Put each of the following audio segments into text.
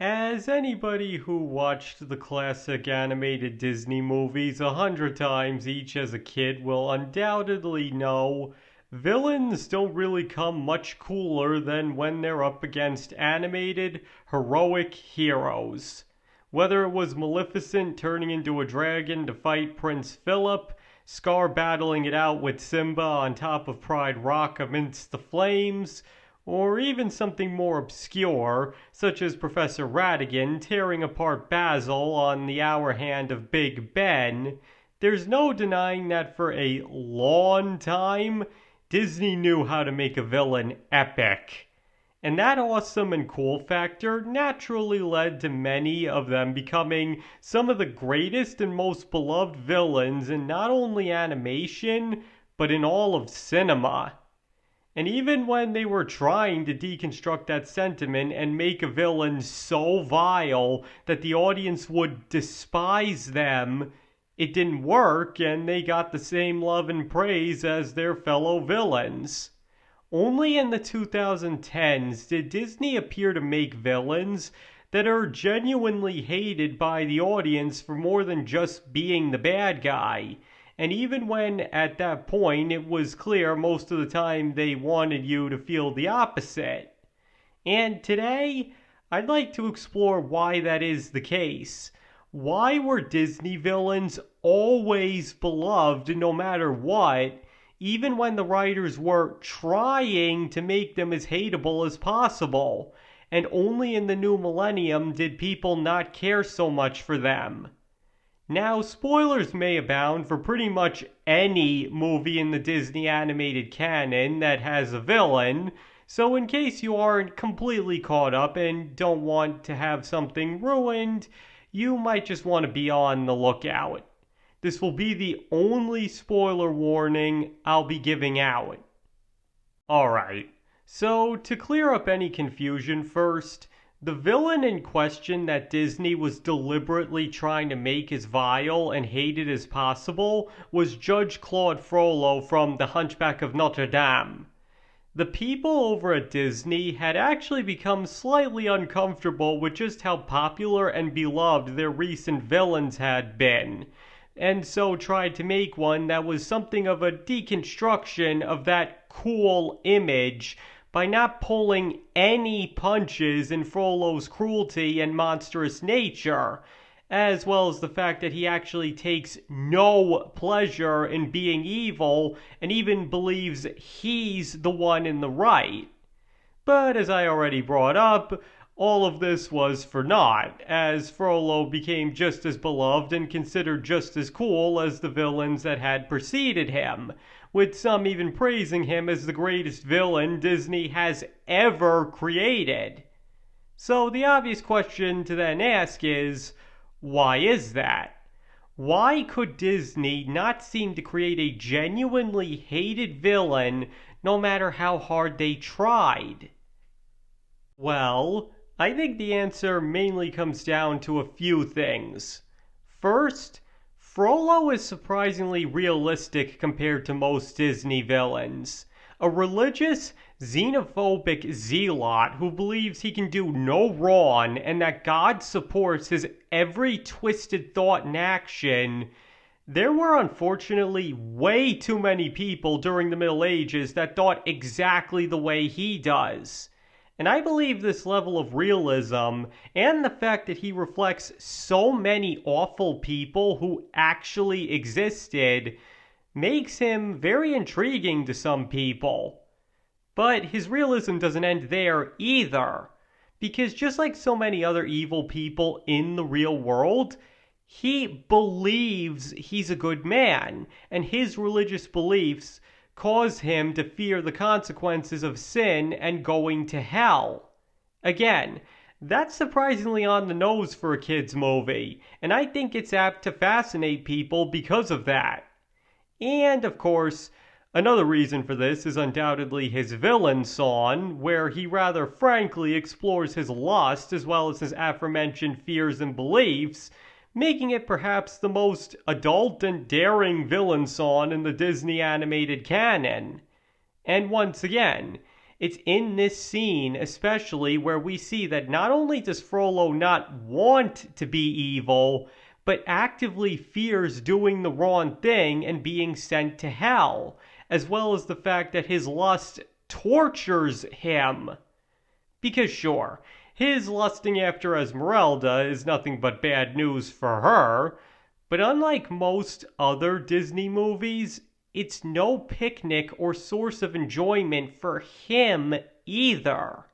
As anybody who watched the classic animated Disney movies 100 times each as a kid will undoubtedly know, villains don't really come much cooler than when they're up against animated, heroic heroes. Whether it was Maleficent turning into a dragon to fight Prince Philip, Scar battling it out with Simba on top of Pride Rock amidst the flames, or even something more obscure, such as Professor Ratigan tearing apart Basil on the hour hand of Big Ben, there's no denying that for a long time, Disney knew how to make a villain epic. And that awesome and cool factor naturally led to many of them becoming some of the greatest and most beloved villains in not only animation, but in all of cinema. And even when they were trying to deconstruct that sentiment and make a villain so vile that the audience would despise them, it didn't work and they got the same love and praise as their fellow villains. Only in the 2010s did Disney appear to make villains that are genuinely hated by the audience for more than just being the bad guy. And even when at that point it was clear most of the time they wanted you to feel the opposite. And today, I'd like to explore why that is the case. Why were Disney villains always beloved no matter what, even when the writers were trying to make them as hateable as possible? And only in the new millennium did people not care so much for them. Now, spoilers may abound for pretty much any movie in the Disney animated canon that has a villain, so in case you aren't completely caught up and don't want to have something ruined, you might just want to be on the lookout. This will be the only spoiler warning I'll be giving out. Alright, so to clear up any confusion first, the villain in question that Disney was deliberately trying to make as vile and hated as possible was Judge Claude Frollo from The Hunchback of Notre Dame. The people over at Disney had actually become slightly uncomfortable with just how popular and beloved their recent villains had been, and so tried to make one that was something of a deconstruction of that cool image by not pulling any punches in Frollo's cruelty and monstrous nature, as well as the fact that he actually takes no pleasure in being evil and even believes he's the one in the right. But as I already brought up, all of this was for naught, as Frollo became just as beloved and considered just as cool as the villains that had preceded him, with some even praising him as the greatest villain Disney has ever created. So the obvious question to then ask is, why is that? Why could Disney not seem to create a genuinely hated villain no matter how hard they tried? Well, I think the answer mainly comes down to a few things. First, Frollo is surprisingly realistic compared to most Disney villains. A religious, xenophobic zealot who believes he can do no wrong and that God supports his every twisted thought and action. There were unfortunately way too many people during the Middle Ages that thought exactly the way he does. And I believe this level of realism and the fact that he reflects so many awful people who actually existed makes him very intriguing to some people. But his realism doesn't end there either, because just like so many other evil people in the real world, he believes he's a good man, and his religious beliefs cause him to fear the consequences of sin and going to hell. Again, that's surprisingly on the nose for a kid's movie, and I think it's apt to fascinate people because of that. And, of course, another reason for this is undoubtedly his villain song, where he rather frankly explores his lust as well as his aforementioned fears and beliefs, making it perhaps the most adult and daring villain song in the Disney animated canon. And once again, It's in this scene, especially, where we see that not only does Frollo not want to be evil, but actively fears doing the wrong thing and being sent to hell, as well as the fact that his lust tortures him. Because sure, his lusting after Esmeralda is nothing but bad news for her, but unlike most other Disney movies, it's no picnic or source of enjoyment for him either.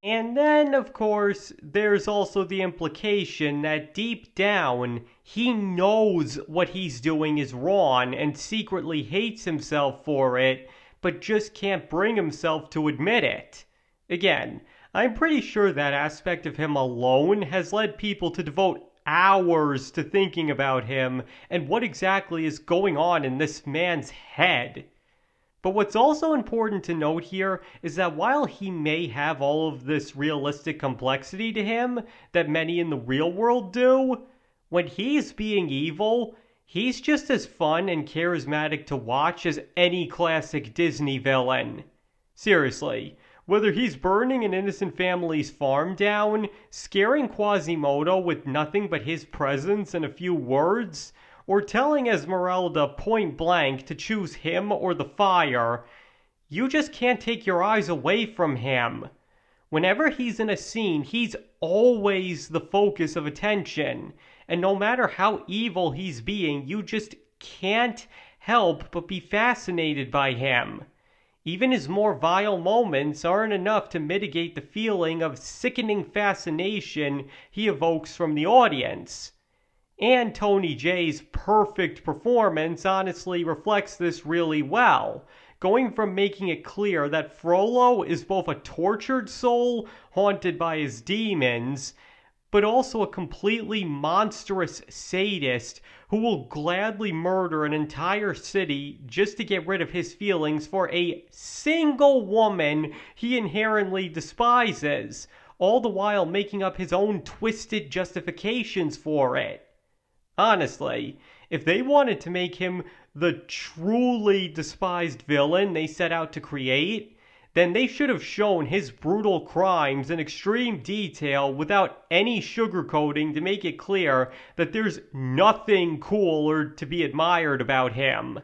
And then, of course, there's also the implication that deep down, he knows what he's doing is wrong and secretly hates himself for it, but just can't bring himself to admit it. Again, I'm pretty sure that aspect of him alone has led people to devote hours to thinking about him and what exactly is going on in this man's head. But what's also important to note here is that while he may have all of this realistic complexity to him that many in the real world do, when he's being evil, he's just as fun and charismatic to watch as any classic Disney villain. Seriously, whether he's burning an innocent family's farm down, scaring Quasimodo with nothing but his presence and a few words, or telling Esmeralda point blank to choose him or the fire, you just can't take your eyes away from him. Whenever he's in a scene, he's always the focus of attention, and no matter how evil he's being, you just can't help but be fascinated by him. Even his more vile moments aren't enough to mitigate the feeling of sickening fascination he evokes from the audience. And Tony Jay's perfect performance honestly reflects this really well, going from making it clear that Frollo is both a tortured soul haunted by his demons, but also a completely monstrous sadist who will gladly murder an entire city just to get rid of his feelings for a single woman he inherently despises, all the while making up his own twisted justifications for it. Honestly, if they wanted to make him the truly despised villain they set out to create, then they should have shown his brutal crimes in extreme detail without any sugarcoating to make it clear that there's nothing cool or to be admired about him.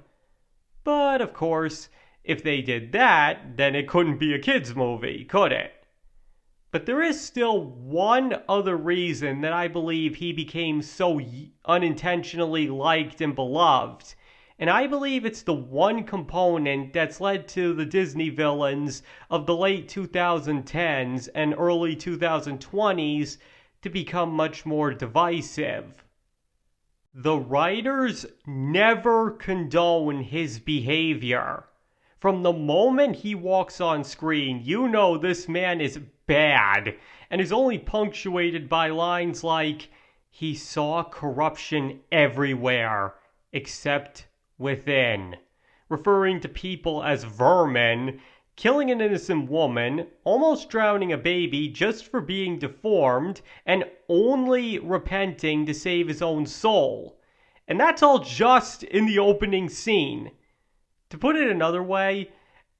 But of course, if they did that, then it couldn't be a kids' movie, could it? But there is still one other reason that I believe he became so unintentionally liked and beloved. And I believe it's the one component that's led to the Disney villains of the late 2010s and early 2020s to become much more divisive. The writers never condone his behavior. From the moment he walks on screen, you know this man is bad, and is only punctuated by lines like, "He saw corruption everywhere, except within," referring to people as vermin, killing an innocent woman, almost drowning a baby just for being deformed, and only repenting to save his own soul. And that's all just in the opening scene. To put it another way,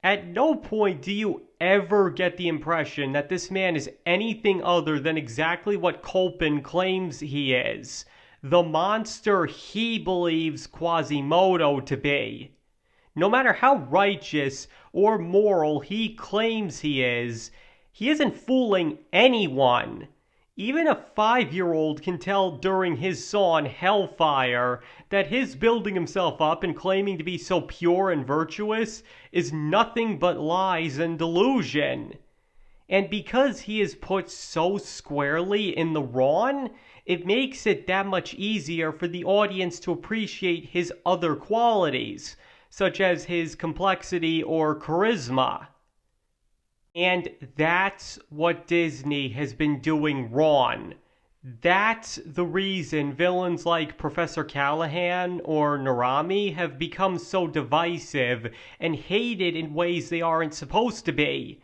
at no point do you ever get the impression that this man is anything other than exactly what Culpin claims he is, the monster he believes Quasimodo to be. No matter how righteous or moral he claims he isn't fooling anyone. Even a 5-year-old can tell during his song Hellfire that his building himself up and claiming to be so pure and virtuous is nothing but lies and delusion. And because he is put so squarely in the wrong, it makes it that much easier for the audience to appreciate his other qualities, such as his complexity or charisma. And that's what Disney has been doing wrong. That's the reason villains like Professor Callahan or Narami have become so divisive and hated in ways they aren't supposed to be.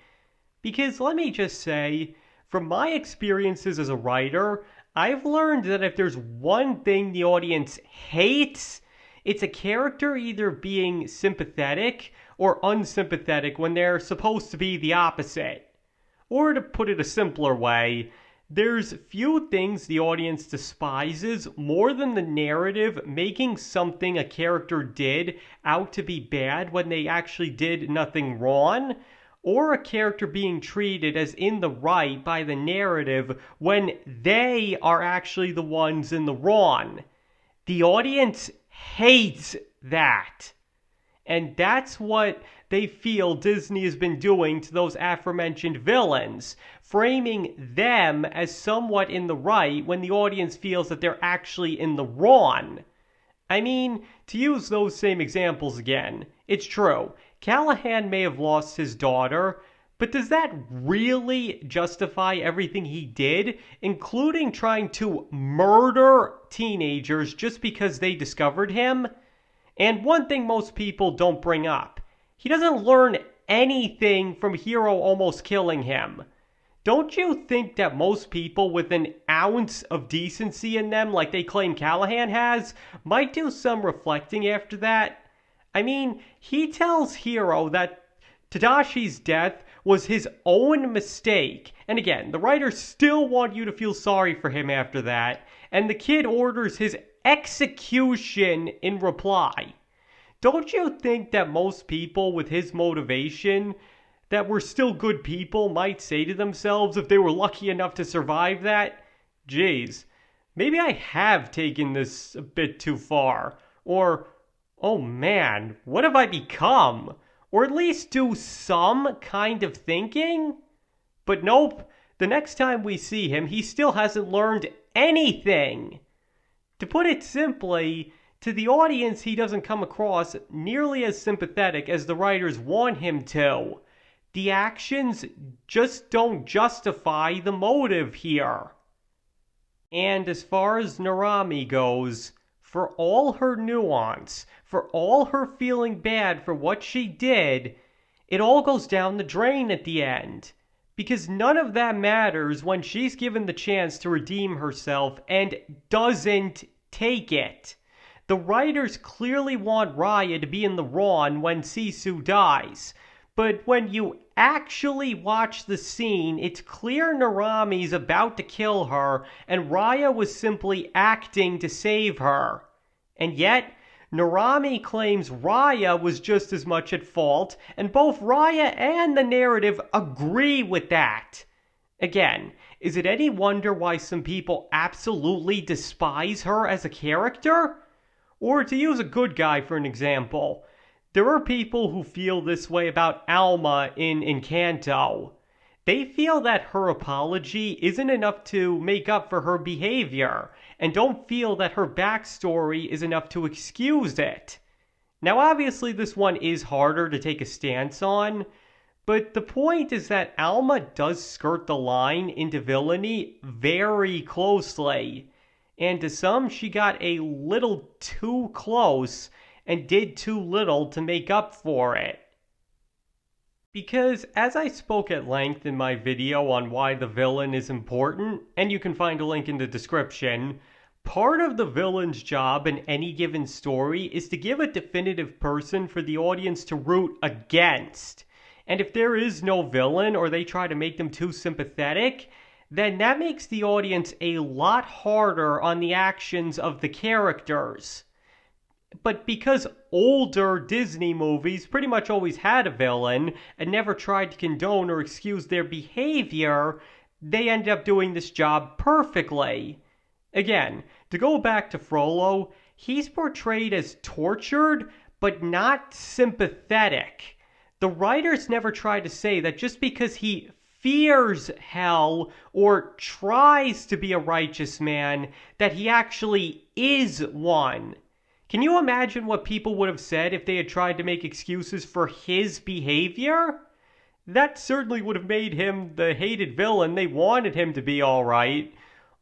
Because let me just say, from my experiences as a writer, I've learned that if there's one thing the audience hates, it's a character either being sympathetic or unsympathetic when they're supposed to be the opposite. Or to put it a simpler way, there's few things the audience despises more than the narrative making something a character did out to be bad when they actually did nothing wrong, or a character being treated as in the right by the narrative when they are actually the ones in the wrong. The audience hates that. And that's what they feel Disney has been doing to those aforementioned villains, framing them as somewhat in the right when the audience feels that they're actually in the wrong. I mean, to use those same examples again, it's true, Callahan may have lost his daughter, but does that really justify everything he did, including trying to murder teenagers just because they discovered him? And one thing most people don't bring up, he doesn't learn anything from Hero almost killing him. Don't you think that most people with an ounce of decency in them, like they claim Callahan has, might do some reflecting after that? I mean, he tells Hero that Tadashi's death was his own mistake. And again, the writers still want you to feel sorry for him after that. And the kid orders his execution in reply. Don't you think that most people with his motivation that were still good people might say to themselves if they were lucky enough to survive that, geez, maybe I have taken this a bit too far, or, oh man, what have I become? Or at least do some kind of thinking? But nope, the next time we see him, he still hasn't learned anything. To put it simply, to the audience he doesn't come across nearly as sympathetic as the writers want him to. The actions just don't justify the motive here. And as far as Narami goes, for all her nuance, for all her feeling bad for what she did, it all goes down the drain at the end. Because none of that matters when she's given the chance to redeem herself and doesn't take it. The writers clearly want Raya to be in the wrong when Sisu dies. But when you actually watch the scene, it's clear Narami's about to kill her and Raya was simply acting to save her. And yet, Narami claims Raya was just as much at fault, and both Raya and the narrative agree with that. Again, is it any wonder why some people absolutely despise her as a character? Or to use a good guy for an example, there are people who feel this way about Alma in Encanto. They feel that her apology isn't enough to make up for her behavior, and don't feel that her backstory is enough to excuse it. Now obviously this one is harder to take a stance on, but the point is that Alma does skirt the line into villainy very closely, and to some she got a little too close and did too little to make up for it. Because as I spoke at length in my video on why the villain is important, and you can find a link in the description, part of the villain's job in any given story is to give a definitive person for the audience to root against. And if there is no villain or they try to make them too sympathetic, then that makes the audience a lot harder on the actions of the characters. But because older Disney movies pretty much always had a villain and never tried to condone or excuse their behavior, they ended up doing this job perfectly. Again, to go back to Frollo, he's portrayed as tortured, but not sympathetic. The writers never try to say that just because he fears hell or tries to be a righteous man, that he actually is one. Can you imagine what people would have said if they had tried to make excuses for his behavior? That certainly would have made him the hated villain they wanted him to be, alright.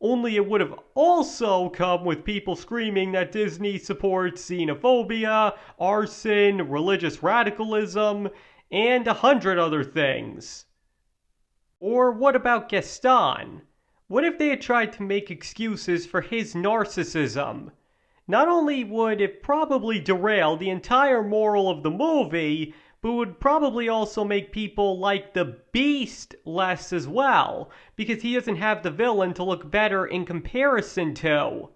Only it would have also come with people screaming that Disney supports xenophobia, arson, religious radicalism, and 100 other things. Or what about Gaston? What if they had tried to make excuses for his narcissism? Not only would it probably derail the entire moral of the movie, but would probably also make people like the Beast less as well, because he doesn't have the villain to look better in comparison to.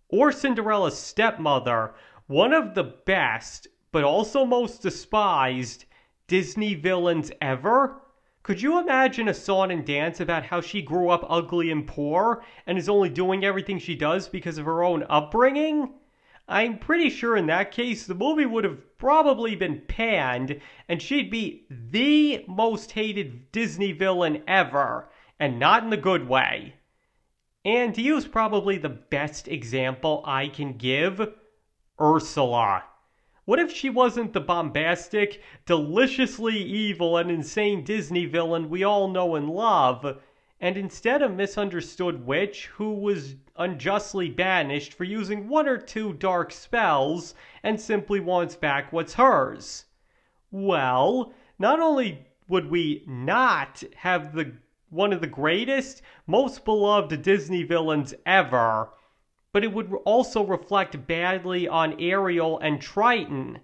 Or Cinderella's stepmother, one of the best, but also most despised, Disney villains ever. Could you imagine a song and dance about how she grew up ugly and poor and is only doing everything she does because of her own upbringing? I'm pretty sure in that case the movie would have probably been panned and she'd be the most hated Disney villain ever, and not in the good way. And to use probably the best example I can give, Ursula. What if she wasn't the bombastic, deliciously evil and insane Disney villain we all know and love, and instead a misunderstood witch who was unjustly banished for using one or two dark spells and simply wants back what's hers? Well, not only would we not have one of the greatest, most beloved Disney villains ever, but it would also reflect badly on Ariel and Triton,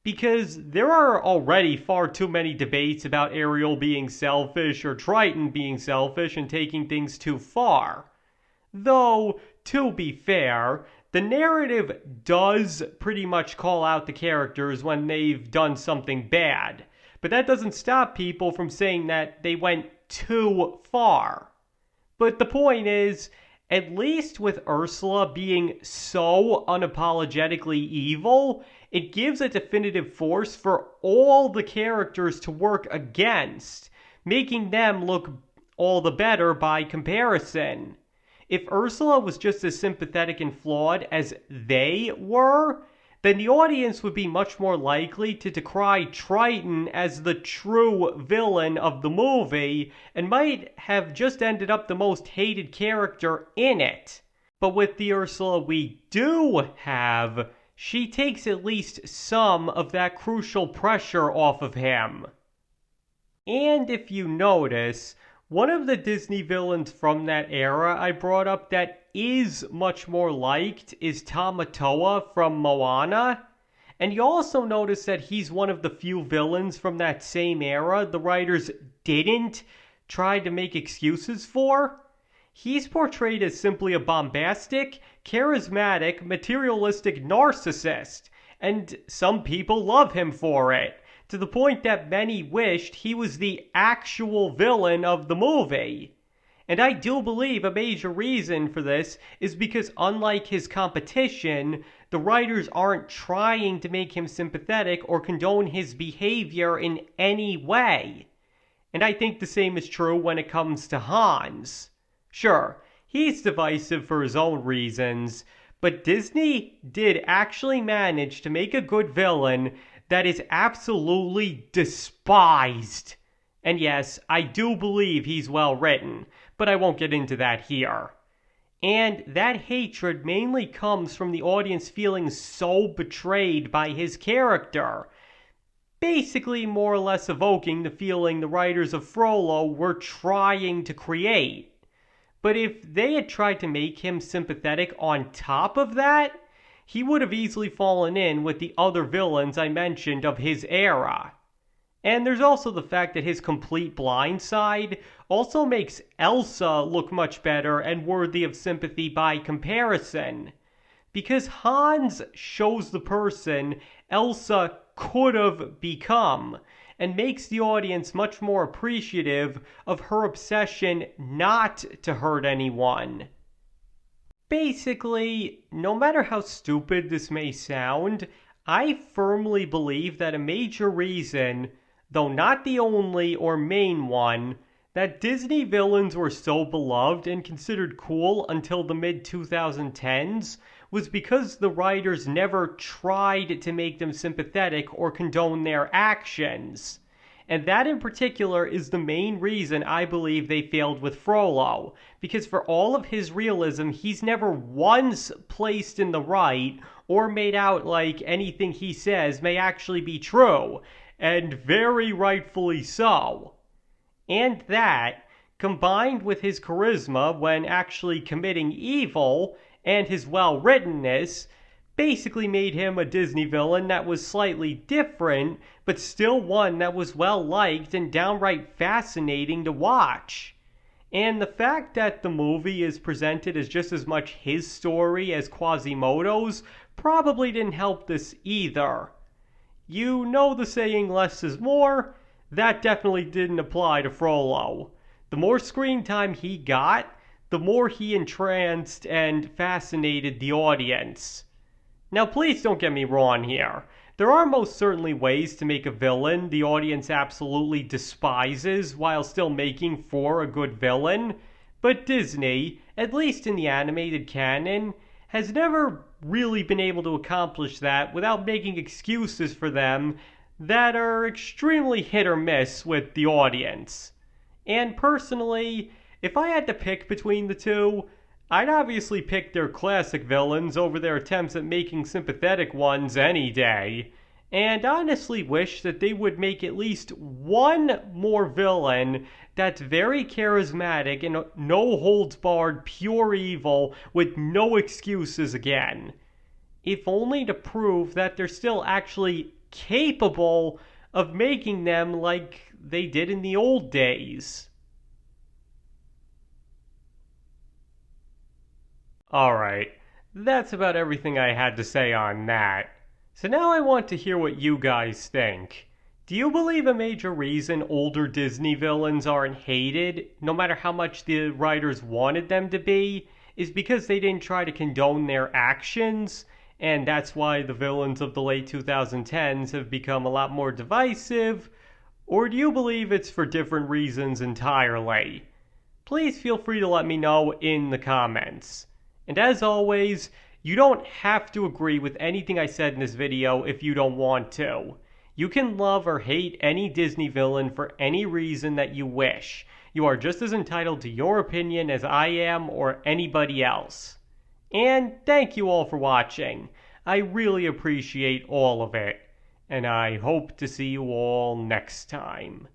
because there are already far too many debates about Ariel being selfish or Triton being selfish and taking things too far. Though, to be fair, the narrative does pretty much call out the characters when they've done something bad, but that doesn't stop people from saying that they went too far. But the point is, at least with Ursula being so unapologetically evil, it gives a definitive force for all the characters to work against, making them look all the better by comparison. If Ursula was just as sympathetic and flawed as they were, then the audience would be much more likely to decry Triton as the true villain of the movie and might have just ended up the most hated character in it. But with the Ursula we do have, she takes at least some of that crucial pressure off of him. And if you notice, one of the Disney villains from that era I brought up that is much more liked is Tamatoa from Moana. And you also notice that he's one of the few villains from that same era the writers didn't try to make excuses for. He's portrayed as simply a bombastic, charismatic, materialistic narcissist, and some people love him for it, to the point that many wished he was the actual villain of the movie. And I do believe a major reason for this is because unlike his competition, the writers aren't trying to make him sympathetic or condone his behavior in any way. And I think the same is true when it comes to Hans. Sure, he's divisive for his own reasons, but Disney did actually manage to make a good villain that is absolutely despised. And yes, I do believe he's well written, but I won't get into that here. And that hatred mainly comes from the audience feeling so betrayed by his character, basically more or less evoking the feeling the writers of Frollo were trying to create. But if they had tried to make him sympathetic on top of that, he would have easily fallen in with the other villains I mentioned of his era. And there's also the fact that his complete blind side also makes Elsa look much better and worthy of sympathy by comparison. Because Hans shows the person Elsa could have become, and makes the audience much more appreciative of her obsession not to hurt anyone. Basically, no matter how stupid this may sound, I firmly believe that a major reason, though not the only or main one, that Disney villains were so beloved and considered cool until the mid-2010s was because the writers never tried to make them sympathetic or condone their actions. And that in particular is the main reason I believe they failed with Frollo, because for all of his realism, he's never once placed in the right or made out like anything he says may actually be true, and very rightfully so. And that, combined with his charisma when actually committing evil, and his well-writtenness, basically made him a Disney villain that was slightly different, but still one that was well liked and downright fascinating to watch. And the fact that the movie is presented as just as much his story as Quasimodo's probably didn't help this either. You know the saying less is more? That definitely didn't apply to Frollo. The more screen time he got, the more he entranced and fascinated the audience. Now, please don't get me wrong here. There are most certainly ways to make a villain the audience absolutely despises while still making for a good villain, but Disney, at least in the animated canon, has never really been able to accomplish that without making excuses for them that are extremely hit or miss with the audience. And personally, if I had to pick between the two, I'd obviously pick their classic villains over their attempts at making sympathetic ones any day, and honestly wish that they would make at least one more villain that's very charismatic and no holds barred pure evil with no excuses again. If only to prove that they're still actually capable of making them like they did in the old days. Alright, that's about everything I had to say on that. So now I want to hear what you guys think. Do you believe a major reason older Disney villains aren't hated, no matter how much the writers wanted them to be, is because they didn't try to condone their actions, and that's why the villains of the late 2010s have become a lot more divisive? Or do you believe it's for different reasons entirely? Please feel free to let me know in the comments. And as always, you don't have to agree with anything I said in this video if you don't want to. You can love or hate any Disney villain for any reason that you wish. You are just as entitled to your opinion as I am or anybody else. And thank you all for watching. I really appreciate all of it. And I hope to see you all next time.